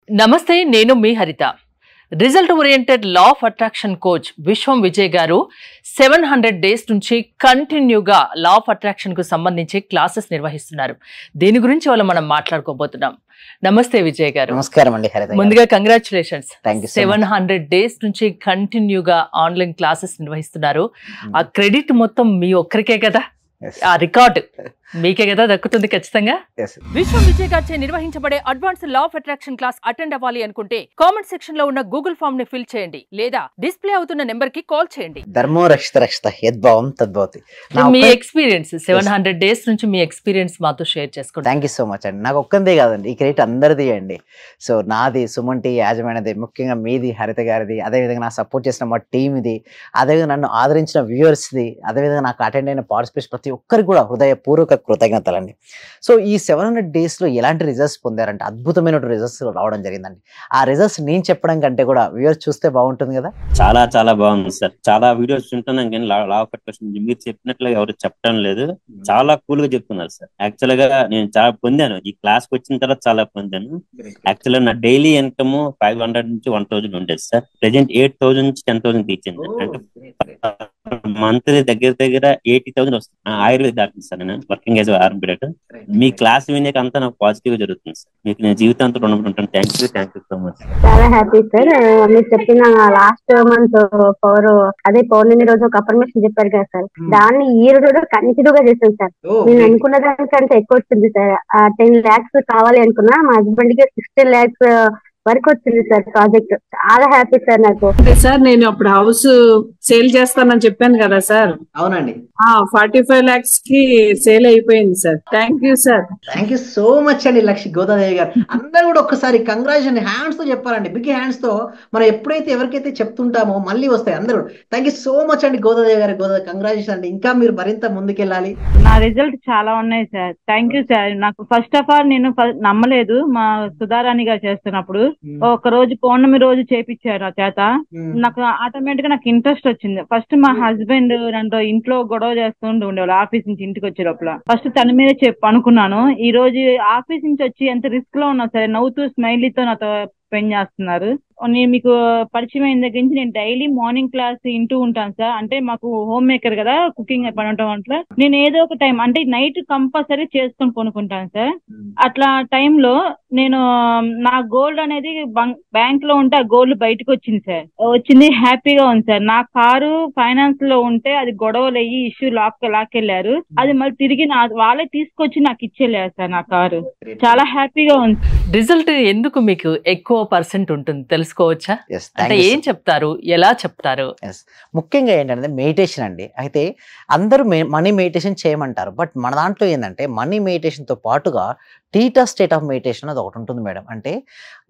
నమస్తే, నేను మీ హరిత. Result oriented law of attraction coach విశ్వం విజయ్ గారు 700 డేస్ నుంచి కంటిన్యూగా లా ఆఫ్ అట్రాక్షన్ కు సంబంధించి క్లాసెస్ నిర్వహిస్తున్నారు. దీని గురించి మనం మాట్లాడుకోబోతున్నాం. నమస్తే విజయ్ గారు. నమస్కారం అండి హరిత. ముందుగా కంగ్రాచులేషన్స్. 700 డేస్ నుంచి కంటిన్యూగా ఆన్లైన్ క్లాసెస్ నిర్వహిస్తున్నారు. ఆ క్రెడిట్ మొత్తం మీ ఒక్కరికే కదా, ఆ రికార్డ్ మీకే కదా దక్కుతుంది ఖచ్చితంగా. విశ్వం విజయ్ గారిచే నిర్వహించబడే advance law of attraction class attend అవ్వాలి అనుకుంటే కామెంట్ సెక్షన్ లో ఉన్న గూగుల్ ఫామ్ ని ఫిల్ చేయండి, లేదా డిస్ప్లే అవుతున్న నెంబర్ కి కాల్ చేయండి. ధర్మో రక్షిత రక్షిత యద్భావం తద్భవతి. మీ ఎక్స్పీరియన్స్ 700 డేస్ నుంచి మీ ఎక్స్పీరియన్స్ మాతో షేర్ చేసుకోండి. థ్యాంక్ యూ సో మచ్ అండి. నాకు ఒక్కందే కాదండి, ఈ క్రెడిట్ అందరిది అండి. సో నాది, సుమన్ యాజమాన్యది, ముఖ్యంగా మీది, హరిత గారిది, అదేవిధంగా నా సపోర్ట్ చేసిన మా టీమ్ ఇది, అదేవిధంగా నన్ను ఆదరించిన వ్యూవర్స్ది, అదేవిధంగా నాకు అటెండ్ అయిన పార్టిసిపేట్స్ ప్రతి ఒక్కరికి కూడా హృదయపూర్వక కృతజ్ఞతలండి. సో ఈ 700 డేస్లో ఎలాంటి రిజల్ట్స్ పొందారంటే అద్భుతమైన రిజల్ట్స్ రావడం జరిగిందండి. ఆ రిజల్ట్స్ నేను చెప్పడం కంటే కూడా వ్యూవర్స్ చూస్తే బాగుంటుంది కదా. చాలా చాలా బాగుంది సార్. చాలా వీడియోస్ వింటున్నాం కానీ లా ఆఫ్ అట్రాక్షన్ మీరు చెప్పినట్లుగా ఎవరు చెప్పడం లేదు. చాలా కూల్ గా చెప్తున్నారు సార్. యాక్చువల్ గా నేను చాలా పొందాను, ఈ క్లాస్ కి వచ్చిన తర్వాత చాలా పొందాను. యాక్చువల్ గా నా డైలీ ఇన్కమ్ 500 నుంచి 1000 ఉండేది సార్. ప్రెసెంట్ 8000 నుంచి 10,000 తీర్చింది. అంటే మంత్లీ దగ్గర దగ్గర 80,000 వస్తుంది. ఆయుర్వేద డాక్టర్ సార్, నేను వర్కింగ్ యాజ్ ఆర్ఎంపీ. మీ క్లాస్ వినేక అంతా నాకు పాజిటివ్ గా జరుగుతుంది సార్. మీకు నేను జీవితాంతో రుణపడి ఉంటాను. Thank you so much. చాలా హ్యాపీ సార్. మీరు చెప్పిన లాస్ట్ మంత్ పౌర్ణమి రోజు ఒక అఫర్మేషన్ చెప్పారు కదా సార్, దాన్ని ఈ రోజు కంటిన్యూ గా చేస్తాను సార్. నేను అనుకున్న దానికంటే ఎక్కువ వచ్చింది సార్. 10 lakhs కావాలి అనుకున్నా, మా హస్బెండ్ కి 16 lakhs వరకు వచ్చింది సార్ ప్రాజెక్ట్. చాలా హ్యాపీ సార్ నాకు. సార్ నేను అప్పుడు హౌస్ సేల్ చేస్తానని చెప్పాను కదా సార్. అవునండి. 45 lakhs కి సేల్ అయిపోయింది sir. Thank you sir. Thank you so much అండి లక్ష్మి గోదాదేవి గారు. అందరూ కూడా ఒక్కసారి కంగ్రాచులేషన్ హ్యాండ్స్ తో చెప్పాలండి, బిగ్ హ్యాండ్స్ తో. మనం ఎప్పుడైతే ఎవరికైతే చెప్తుంటామో మళ్ళీ వస్తాయి అందరూ. థ్యాంక్ యూ సో మచ్ అండి గోదాదేవి గారు. కంగ్రాచులేషన్ అండి. ఇంకా మీరు మరింత ముందుకెళ్ళాలి. నా రిజల్ట్ చాలా ఉన్నాయి సార్. Thank you sir. నాకు ఫస్ట్ ఆఫ్ ఆల్ నేను నమ్మలేదు. మా సుధారాణి గారు చేస్తున్నప్పుడు ఒక రోజు పౌర్ణమి రోజు చేపించారు ఆ చేత. నాకు ఆటోమేటిక్ గా నాకు ఇంట్రెస్ట్ వచ్చింది. ఫస్ట్ మా హస్బెండ్ నన్ను ఇంట్లో గొడవ చేస్తుంటూ ఉండేవాళ్ళు. ఆఫీస్ నుంచి ఇంటికి వచ్చే లోపల ఫస్ట్ తన మీద అనుకున్నాను. ఈ రోజు ఆఫీస్ నుంచి వచ్చి ఎంత రిస్క్ లో ఉన్నా సరే నవ్వుతూ స్మైలీతో నాతో స్పెండ్ చేస్తున్నారు. నేను మీకు పరిచయం అయిన దగ్గర నుంచి నేను డైలీ మార్నింగ్ క్లాస్ వింటూ ఉంటాను సార్. అంటే మాకు హోమ్ మేకర్ కదా, కుకింగ్ పని వంటలో నేను ఏదో ఒక టైం అంటే నైట్ కంపల్సరీ చేసుకొని కొనుక్కుంటాను సార్. అట్లా టైంలో నేను నా గోల్డ్ అనేది బ్యాంక్ లో ఉంటే ఆ గోల్డ్ బయటకు వచ్చింది సార్. వచ్చింది, హ్యాపీగా ఉంది సార్. నా కారు ఫైనాన్స్ లో ఉంటే అది గొడవలు అయ్యి ఇష్యూ లాక్కెళ్లారు. అది మళ్ళీ తిరిగి వాళ్ళే తీసుకొచ్చి నాకు ఇచ్చేళ్ళారు సార్. నా కారు చాలా హ్యాపీగా ఉంది. రిజల్ట్ ఎందుకు మీకు ఎక్కువ పర్సెంట్ ఉంటుంది తెలుసుకోవచ్చా? అంటే ఏం చెప్తారు, ఎలా చెప్తారు? ముఖ్యంగా ఏంటంటే మెడిటేషన్ అండి. అయితే అందరూ మనీ మెడిటేషన్ చేయమంటారు, బట్ మన దాంట్లో ఏంటంటే మనీ మెడిటేషన్ తో పాటుగా టీటా స్టేట్ ఆఫ్ మెడిటేషన్ అది ఒకటి ఉంటుంది మేడం. అంటే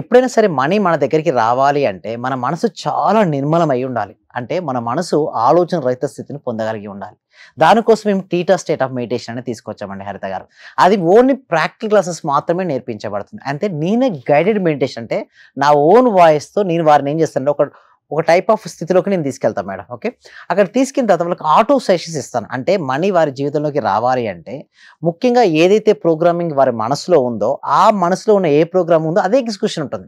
ఎప్పుడైనా సరే మనీ మన దగ్గరికి రావాలి అంటే మన మనసు చాలా నిర్మలమై ఉండాలి. అంటే మన మనసు ఆలోచన రహిత స్థితిని పొందగలిగి ఉండాలి. దానికోసం మేము టీటా స్టేట్ ఆఫ్ మెడిటేషన్ అనేది తీసుకొచ్చామండి హరిత గారు. అది ఓన్లీ ప్రాక్టికల్ క్లాసెస్ మాత్రమే నేర్పించబడుతుంది. అంటే నేనే గైడెడ్ మెడిటేషన్, అంటే నా ఓన్ వాయిస్తో నేను వారిని ఏం చేస్తాను, ఒక టైప్ ఆఫ్ స్థితిలోకి నేను తీసుకెళ్తాను మేడం. ఓకే, అక్కడ తీసుకెళ్ళిన తర్వాత వాళ్ళకి ఆటో సెషన్స్ ఇస్తాను. అంటే మనీ వారి జీవితంలోకి రావాలి అంటే ముఖ్యంగా ఏదైతే ప్రోగ్రామింగ్ వారి మనసులో ఉందో, ఆ మనసులో ఉన్న ఏ ప్రోగ్రామ్ ఉందో అదే ఎగ్జిక్యూషన్ ఉంటుంది.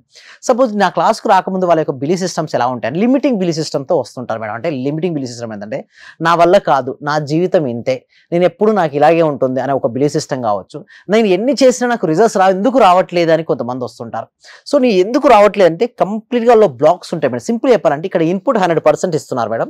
సపోజ్ నా క్లాస్కు రాకముందు వాళ్ళ యొక్క బిలీఫ్ సిస్టమ్స్ ఎలా ఉంటాయి, లిమిటింగ్ బిలీఫ్ సిస్టమ్తో వస్తుంటారు మేడం. అంటే లిమిటింగ్ బిలీఫ్ సిస్టమ్ ఏంటంటే నా వల్ల కాదు, నా జీవితం ఇంతే, నేను ఎప్పుడు నాకు ఇలాగే ఉంటుంది అనే ఒక బిలీఫ్ సిస్టమ్ కావచ్చు. నేను ఎన్ని చేసినా నాకు రిజల్ట్స్ ఎందుకు రావట్లేదు అని కొంతమంది వస్తుంటారు. సో నేను ఎందుకు రావట్లేదు అంటే కంప్లీట్గా బ్లాక్స్ ఉంటాయి మేడం. సింపుల్ చెప్పాలంటే ఇక్కడ ఇన్పుట్ 100% ఇస్తున్నారు మేడం,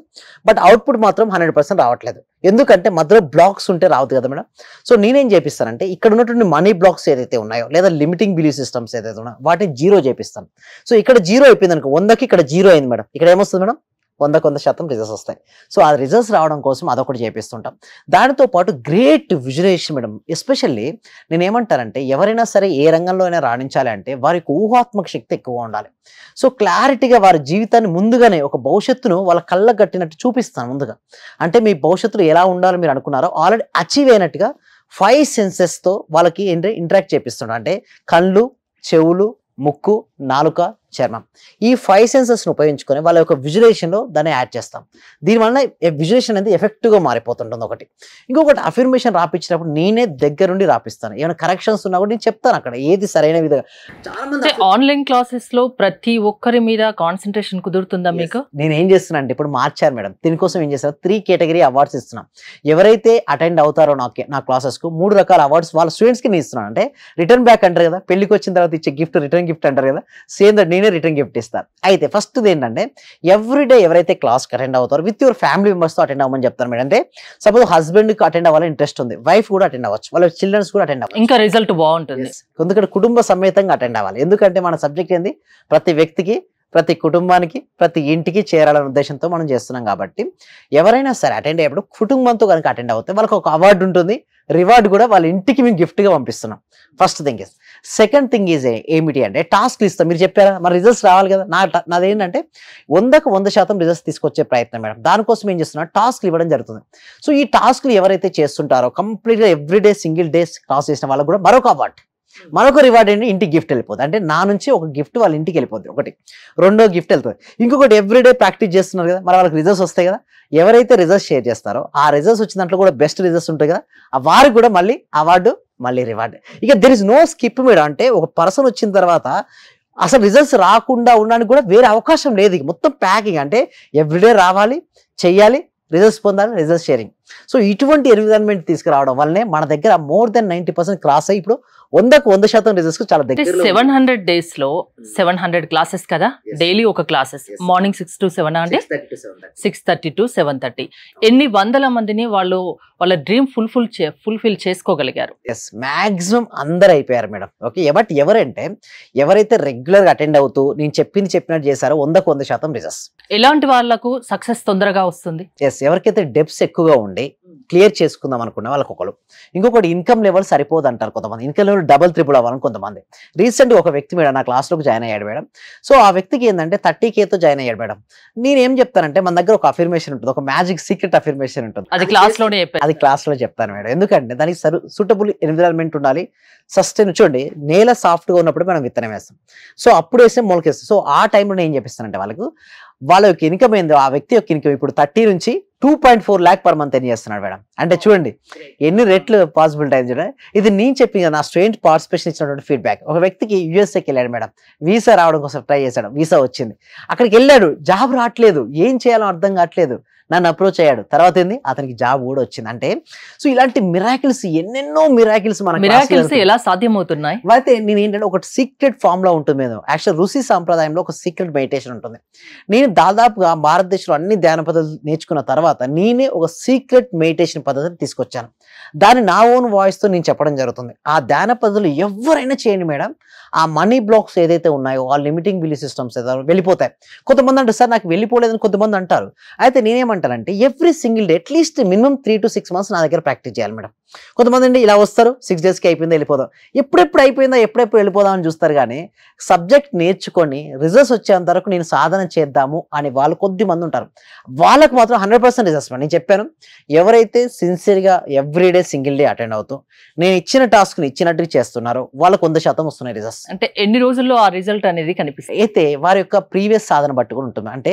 బట్ అవుట్పుట్ మాత్రం 100% రావట్లేదు. ఎందుకంటే మధ్యలో బ్లాక్స్ ఉంటే రావద్దు కదా మేడం. సో నేనేం చేపిస్తానంటే ఇక్కడ ఉన్నటువంటి మనీ బ్లాక్స్ ఏదైతే ఉన్నాయో, లేదా లిమిటింగ్ బిలీఫ్ సిస్టమ్స్ ఏదైతే ఉన్నాయో వాటిని 0 చేపిస్తాను. సో ఇక్కడ 0 అయిపోయింది అనుకో, 100కి ఇక్కడ 0 అయింది మేడం. ఇక్కడ ఏమొస్తుంది మేడం, 100% రిజల్ట్స్ వస్తాయి. సో ఆ రిజల్ట్స్ రావడం కోసం అదొకటి చేపిస్తుంటాం. దానితో పాటు గ్రేట్ విజువలైజేషన్ మేడం. ఎస్పెషల్లీ నేను ఏమంటానంటే ఎవరైనా సరే ఏ రంగంలో అయినా రాణించాలి అంటే వారికి ఊహాత్మక శక్తి ఎక్కువ ఉండాలి. సో క్లారిటీగా వారి జీవితాన్ని ముందుగానే ఒక భవిష్యత్తును వాళ్ళ కళ్ళకు కట్టినట్టు చూపిస్తాను ముందుగా. అంటే మీ భవిష్యత్తులో ఎలా ఉండాలో మీరు అనుకున్నారో ఆల్రెడీ అచీవ్ అయినట్టుగా 5 సెన్సెస్తో వాళ్ళకి ఇంటరాక్ట్ చేపిస్తున్నాడు. అంటే కళ్ళు, చెవులు, ముక్కు, నాలుక, ఇచ్చారు మ్యామ్. ఈ 5 సెన్సెస్ని ఉపయోగించుకొని వాళ్ళ యొక్క విజువలైజేషన్లో దాన్ని యాడ్ చేస్తాం. దీనివల్ల విజువలైజేషన్ అనేది ఎఫెక్టివ్గా మారిపోతుంటుంది ఒకటి. ఇంకొకటి అఫర్మేషన్ రాపించినప్పుడు నేనే దగ్గరుండి రాపిస్తాను. ఏమైనా కరెక్షన్స్ ఉన్నా కూడా నేను చెప్తాను అక్కడ ఏది సరైన విధంగా. చాలా మంది ఆన్లైన్ క్లాసెస్ లో ప్రతి ఒక్కరి మీద కాన్సన్ట్రేషన్ కుదురుతుందా మీకు? నేను ఏం చేస్తున్నా అంటే ఇప్పుడు మార్చారు మేడం, దీనికోసం ఏం చేస్తారు 3 కేటగిరీ అవార్డ్స్ ఇస్తున్నాం. ఎవరైతే అటెండ్ అవుతారో నా క్లాసెస్ కు 3 రకాల అవార్డ్స్ వాళ్ళ స్టూడెంట్స్ కి నేను ఇస్తున్నాను. అంటే రిటర్న్ బ్యాక్ అంటారు కదా, పెళ్లికి వచ్చిన తర్వాత ఇచ్చే గిఫ్ట్ రిటర్న్ గిఫ్ట్ అంటారు కదా, సేమ్ దట్ నేనే రిటర్న్ గిఫ్ట్ ఇస్తాను. అయితే ఫస్ట్ ఏంటంటే ఎవ్రీడే ఎవరైతే క్లాస్కి అటెండ్ అవుతారో విత్ యువర్ ఫ్యామిలీ మెంబర్స్ తో అటెండ్ అవ్వమని చెప్తాను మేడం. అంటే సపోజ్ హస్బెండ్ కి అటెండ్ అవ్వాలని ఇంట్రెస్ట్ ఉంది, వైఫ్ కూడా అటెండ్ అవ్వచ్చు, వాళ్ళ చిల్డ్రన్స్ కూడా అటెండ్ అవ్వచ్చు, ఇంకా రిజల్ట్ బాగుంటుంది. ఎందుకంటే కుటుంబ సమేతంగా అటెండ్ అవ్వాలి. ఎందుకంటే మన సబ్జెక్ట్ ఏంది ప్రతి వ్యక్తికి, ప్రతి కుటుంబానికి, ప్రతి ఇంటికి చేరాలనే ఉద్దేశంతో మనం చేస్తున్నాం. కాబట్టి ఎవరైనా సరే అటెండ్ అయ్యేప్పుడు కుటుంబంతో కనుక అటెండ్ అవుతే వాళ్ళకి ఒక అవార్డు ఉంటుంది, రివార్డ్ కూడా వాళ్ళ ఇంటికి మేము గిఫ్ట్గా పంపిస్తున్నాం. First thing is. Second thing is ఏమిటి అంటే టాస్క్లు ఇస్తాం. మీరు చెప్పారా మరి రిజల్ట్స్ రావాలి కదా, నాదేంటంటే 100% రిజల్ట్స్ తీసుకొచ్చే ప్రయత్నం మేడం. దానికోసం ఏం చేస్తున్నా టాస్క్లు ఇవ్వడం జరుగుతుంది. సో ఈ టాస్క్లు ఎవరైతే చేస్తుంటారో కంప్లీట్గా ఎవ్రీడే సింగిల్ డేస్ క్లాస్ చేసిన వాళ్ళకి కూడా మరొక అవార్డు, మరొక రివార్డ్ ఏంటి ఇంటికి గిఫ్ట్ వెళ్ళిపోతుంది. అంటే నా నుంచి ఒక గిఫ్ట్ వాళ్ళ ఇంటికి వెళ్ళిపోతుంది, ఒకటి. రెండో గిఫ్ట్ వెళ్తుంది. ఇంకొకటి ఎవ్రీడే ప్రాక్టీస్ చేస్తున్నారు కదా, మరి వాళ్ళకి రిజల్ట్స్ వస్తాయి కదా. ఎవరైతే రిజల్ట్స్ షేర్ చేస్తారో ఆ రిజల్ట్స్ వచ్చిన దాంట్లో కూడా బెస్ట్ రిజల్ట్స్ ఉంటాయి కదా, ఆ వారికి కూడా మళ్ళీ అవార్డు, మళ్ళీ రివార్డ్. ఇక there is no skip madam. అంటే ఒక పర్సన్ వచ్చిన తర్వాత అసలు రిజల్ట్స్ రాకుండా ఉండడానికి కూడా వేరే అవకాశం లేదు. ఇక మొత్తం ప్యాకింగ్. అంటే ఎవ్రీడే రావాలి, చెయ్యాలి, రిజల్ట్స్ పొందాలి, రిజల్ట్ షేరింగ్. సో ఇటువంటి ఎన్విరాన్మెంట్ తీసుకురావడం వల్లనే మన దగ్గర మోర్ దెన్ 90% క్రాస్ అయ్యి ఇప్పుడు 100% రిజల్ట్స్ చాలా దగ్గర. 700 డేస్ లో 700 క్లాసెస్ కదా, డైలీ ఒక క్లాసెస్, మార్నింగ్ 6 to 7 అంటే 6:30 to 7:30. ఎన్ని వందల మందిని వాళ్ళ డ్రీమ్ ఫుల్ఫిల్ చేసుకోగలిగారు? మాక్సిమం అందరు అయిపోయారు మేడం. ఓకే, బట్ ఎవరైతే రెగ్యులర్ గా అటెండ్ అవుతూ నేను చెప్పినట్టు చేశారో 100% రిజల్ట్స్. ఎలాంటి వాళ్ళకు సక్సెస్ తొందరగా వస్తుంది? ఎవరికైతే డెప్స్ ఎక్కువగా ఉండి క్లియర్ చేసుకుందాం అనుకున్న వాళ్ళకి ఒకరు. ఇంకొకటి ఇన్కమ్ లెవెల్ సరిపోదు అంటారు కొంతమంది, ఇన్కమ్ లెవెల్ డబుల్ ట్రిపుల్ అవ్వాలని కొంతమంది. రీసెంట్గా ఒక వ్యక్తి మేడం నా క్లాస్లోకి జాయిన్ అయ్యాడు మేడం. సో ఆ వ్యక్తికి ఏంటంటే 30K జాయిన్ అయ్యాడు మేడం. నేనేం చెప్తానంటే మన దగ్గర ఒక అఫర్మేషన్ ఉంటుంది, ఒక మ్యాజిక్ సీక్రెట్ అఫర్మేషన్ ఉంటుంది. అది క్లాస్లో చెప్తాను మేడం. ఎందుకంటే దానికి సూటబుల్ ఎన్విరాన్మెంట్ ఉండాలి, సస్టైన్. చూడండి, నేల సాఫ్ట్గా ఉన్నప్పుడు మనం విత్తనం వేస్తాం, సో అప్పుడు వేస్తే మొలకేస్తాం. సో ఆ టైంలో నేను ఏం చెప్పిస్తానంటే వాళ్ళ యొక్క ఇన్కమ్ ఏందో, ఆ వ్యక్తి యొక్క ఇన్కమ్ ఇప్పుడు 30 నుంచి 2.4 lakh per month ఎన్ని చేస్తున్నాడు మేడం. అంటే చూడండి ఎన్ని రెట్లు పాసిబిలిటీ అయింది చూడండి. ఇది నేను చెప్పి నా స్టూడెంట్ పార్టిసిపేషన్ ఇచ్చినటువంటి ఫీడ్బ్యాక్. ఒక వ్యక్తికి యూఎస్ఏకి వెళ్ళాడు మేడం, వీసా రావడం కోసం ట్రై చేశాడు, వీసా వచ్చింది. అక్కడికి వెళ్ళాడు, జాబ్ రావట్లేదు, ఏం చేయాలో అర్థం కావట్లేదు. నన్ను అప్రోచ్ అయ్యాడు, తర్వాత ఏంది అతనికి జాబ్ కూడా వచ్చింది. అంటే సో ఇలాంటి మిరాకిల్స్, ఎన్నెన్నో మిరాకిల్స్ ఎలా సాధ్యమవుతున్నాయి అయితే నేను ఏంటంటే ఒక సీక్రెట్ ఫార్ములా ఉంటుంది మీద. యాక్చువల్ ఋషి సాంప్రదాయంలో ఒక సీక్రెట్ మెడిటేషన్ ఉంటుంది. నేను దాదాపుగా భారతదేశంలో అన్ని ధ్యాన పద్ధతులు నేర్చుకున్న తర్వాత నేనే ఒక సీక్రెట్ మెడిటేషన్ పద్ధతిని తీసుకొచ్చాను. దాన్ని నా ఓన్ వాయిస్ తో నేను చెప్పడం జరుగుతుంది. ఆ ధ్యాన పద్ధతులు ఎవరైనా చేయండి మేడం, ఆ మనీ బ్లాక్స్ ఏదైతే ఉన్నాయో, ఆ లిమిటింగ్ బిలీఫ్ సిస్టమ్స్ ఏదో వెళ్ళిపోతాయి. కొంతమంది అంటారు సార్ నాకు వెళ్ళిపోలేదని కొంతమంది అంటారు. అయితే నేనేమంటానంటే every single day at least minimum 3 to 6 months నా దగ్గర ప్రాక్టీస్ చేయాలి మేడం. కొంతమంది అండి ఇలా వస్తారు, 6 daysకి అయిపోయిందా వెళ్ళిపోదాం, ఎప్పుడెప్పుడు అయిపోయిందా ఎప్పుడెప్పుడు వెళ్ళిపోదాం అని చూస్తారు. కానీ సబ్జెక్ట్ నేర్చుకొని రిజల్ట్స్ వచ్చేంత వరకు నేను సాధన చేద్దాము అని వాళ్ళు కొద్ది మంది ఉంటారు. వాళ్ళకు మాత్రం 100% రిజల్ట్స్. నేను చెప్పాను, ఎవరైతే సిన్సియర్గా ఎవ్రీడే సింగిల్ డే అటెండ్ అవుతూ నేను ఇచ్చిన టాస్క్ని ఇచ్చినట్టు చేస్తున్నారో వాళ్ళకు 100% వస్తున్నాయి రిజల్ట్స్. అంటే ఎన్ని రోజుల్లో ఆ రిజల్ట్ అనేది కనిపిస్తుంది? అయితే వారి యొక్క ప్రీవియస్ సాధన బట్టి కూడా ఉంటుంది. అంటే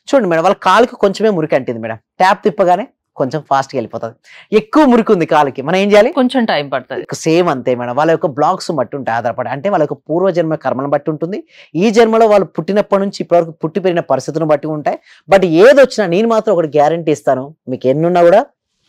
చూడండి మేడం, వాళ్ళ కాలుకి కొంచెమే మురికి అంటింది మేడం, ట్యాప్ తిప్పగానే కొంచెం ఫాస్ట్గా వెళ్ళిపోతుంది. ఎక్కువ మురికి ఉంది కాలుకి, మనం ఏం చేయాలి, కొంచెం టైం పడుతుంది. సేమ్ అంతే మేడం, వాళ్ళ యొక్క బ్లాక్స్ బట్టి ఉంటాయి ఆధారపడి. అంటే వాళ్ళ యొక్క పూర్వజన్మ కర్మను బట్టి ఉంటుంది, ఈ జన్మలో వాళ్ళు పుట్టినప్పటి నుంచి ఇప్పటివరకు పుట్టి పెరిగిన పరిస్థితులను బట్టి ఉంటాయి. బట్ ఏది వచ్చినా నేను మాత్రం ఒకటి గ్యారంటీ ఇస్తాను, మీకు ఎన్నున్నా కూడా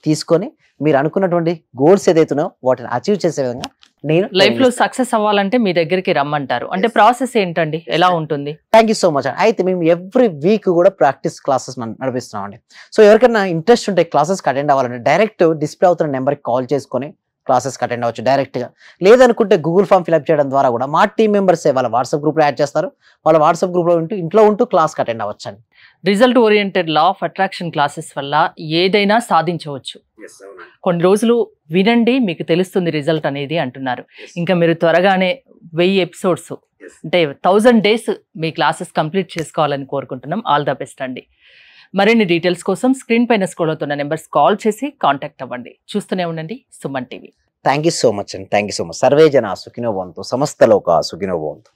తీసుకొని మీరు అనుకున్నటువంటి గోల్స్ ఏదైతున్నాయో వాటిని అచీవ్ చేసే విధంగా నేను లైఫ్ లో సక్సెస్ అవ్వాలంటే మీ దగ్గరికి రమ్మంటారు. అంటే ప్రాసెస్ ఏంటండి, ఎలా ఉంటుంది? Thank you so much. అయితే మేము ఎవ్రీ వీక్ కూడా ప్రాక్టీస్ క్లాసెస్ నడిపిస్తున్నామండి. సో ఎవరికైనా ఇంట్రెస్ట్ ఉంటే క్లాసెస్కి అటెండ్ అవ్వాలంటే డైరెక్ట్ డిస్ప్లే అవుతున్న నెంబర్కి కాల్ చేసుకొని క్లాసెస్కి అటెండ్ అవ్వచ్చు డైరెక్ట్గా. లేదనుకుంటే గూగుల్ ఫామ్ ఫిల్అప్ చేయడం ద్వారా కూడా మా టీం మెంబర్సే వాళ్ళ వాట్సాప్ గ్రూప్లో యాడ్ చేస్తారు, వాళ్ళ వాట్సాప్ గ్రూప్లో ఇంట్లో ఉంటూ క్లాస్కి అటెండ్ అవ్వచ్చు అండి. Result oriented law of attraction classes వల్ల ఏదైనా సాధించవచ్చు. కొన్ని రోజులు వినండి, మీకు తెలుస్తుంది రిజల్ట్ అనేది అంటున్నారు. ఇంకా మీరు త్వరగానే 1000 ఎపిసోడ్స్ అంటే 1000 days మీ క్లాసెస్ కంప్లీట్ చేసుకోవాలని కోరుకుంటున్నాం. ఆల్ ద బెస్ట్ అండి. మరిన్ని డీటెయిల్స్ కోసం స్క్రీన్ పైన స్క్రోల్ అవుతున్న నెంబర్స్ కాల్ చేసి కాంటాక్ట్ అవ్వండి. చూస్తూనే ఉండండి Suman TV. Thank you so much అండి. Thank you so much. సర్వే జన సుఖినో భవంతు, సమస్త లోక సుఖినో భవంతు.